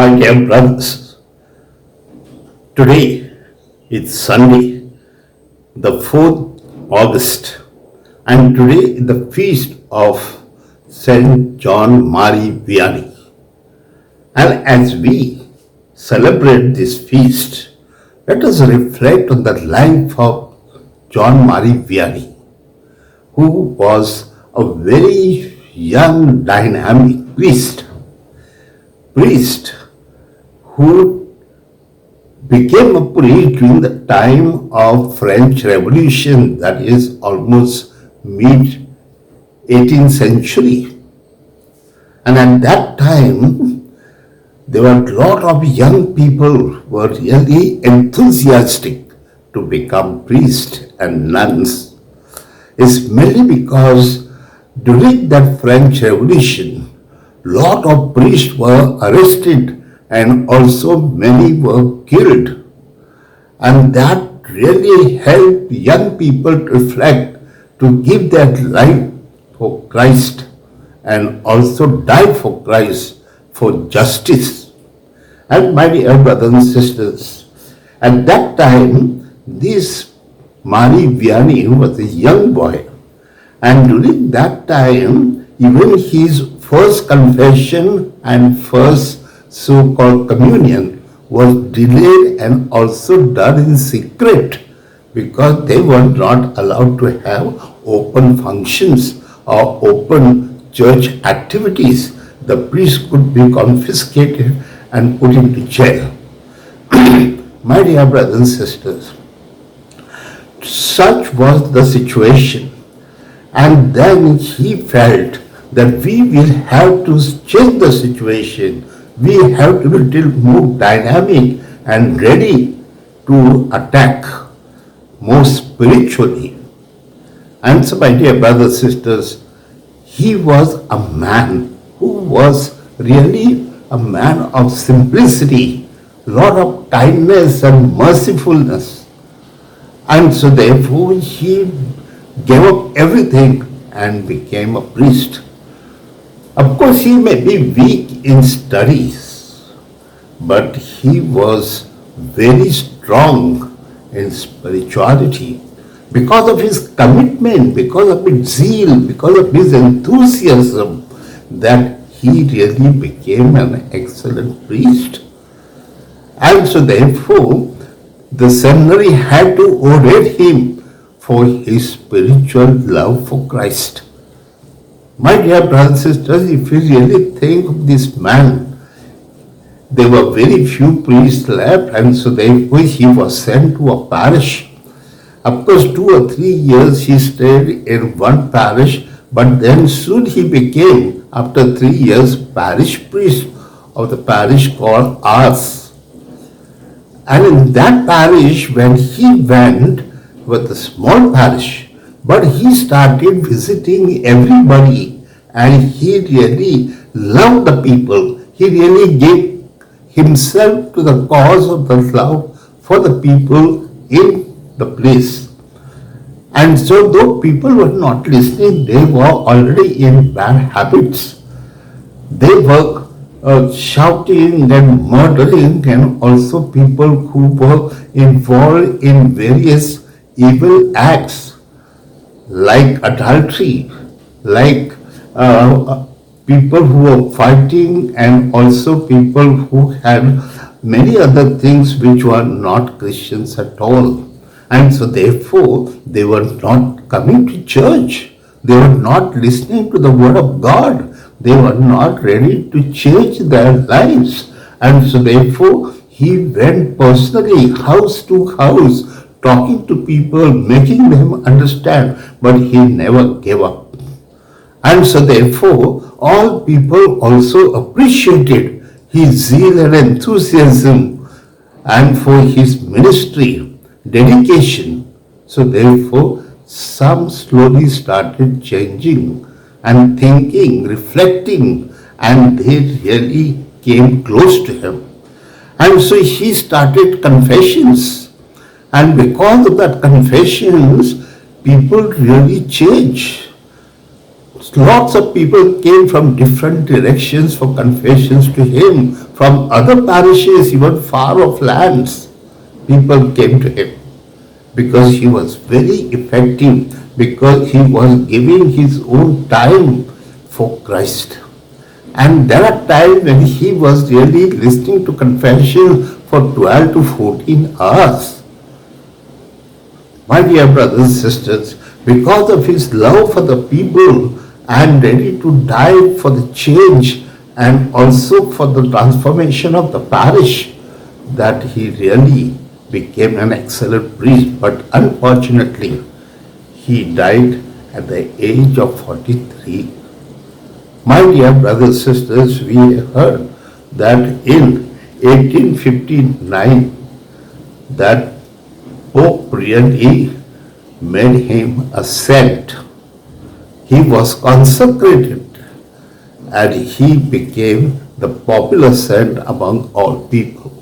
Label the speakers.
Speaker 1: My dear brothers, today it's Sunday, the 4th August, and today is the feast of Saint John Mary Vianney. And as we celebrate this feast, let us reflect on the life of John Mary Vianney, who was a very young, dynamic priest who became a priest during the time of French Revolution, that is almost mid 18th century. And at that time, there were a lot of young people who were really enthusiastic to become priests and nuns. It's mainly because during that French Revolution, lot of priests were arrested and also many were killed. And that really helped young people to reflect, to give their life for Christ and also die for Christ, for justice. And my dear brothers and sisters, at that time, this Mary Vianney was a young boy. And during that time, even his first confession and first so-called communion was delayed and also done in secret because they were not allowed to have open functions or open church activities. The priest could be confiscated and put into jail. My dear brothers and sisters, such was the situation. And then he felt that we will have to change the situation. We have to be a little more dynamic and ready to attack more spiritually. And so, my dear brothers and sisters, he was a man who was really a man of simplicity, a lot of kindness and mercifulness. And so therefore he gave up everything and became a priest. Of course, he may be weak in studies, but he was very strong in spirituality because of his commitment, because of his zeal, because of his enthusiasm, that he really became an excellent priest. And so therefore, the seminary had to ordain him for his spiritual love for Christ. My dear brothers and sisters, if you really think of this man, there were very few priests left, and so therefore he was sent to a parish. Of course, 2 or 3 years he stayed in one parish, but then soon he became, after 3 years, parish priest of the parish called Ars. And in that parish, when he went, with a small parish, but he started visiting everybody and he really loved the people. He really gave himself to the cause of the love for the people in the place. And so though people were not listening, they were already in bad habits. They were shouting and murdering, and also people who were involved in various evil acts like adultery, like people who were fighting, and also people who had many other things which were not Christians at all. And so therefore they were not coming to church. They were not listening to the word of God. They were not ready to change their lives. And so therefore he went personally house to house, talking to people, making them understand, but he never gave up. And so therefore, all people also appreciated his zeal and enthusiasm and for his ministry, dedication. So therefore, some slowly started changing and thinking, reflecting, and they really came close to him. And so he started confessions. And because of that confessions, people really change. Lots of people came from different directions for confessions to him, from other parishes, even far off lands. People came to him because he was very effective, because he was giving his own time for Christ. And there are times when he was really listening to confession for 12 to 14 hours. My dear brothers and sisters, because of his love for the people and ready to die for the change and also for the transformation of the parish, that he really became an excellent priest. But unfortunately, he died at the age of 43. My dear brothers and sisters, we heard that in 1859 that Pope really made him a saint. He was consecrated and he became the popular saint among all people.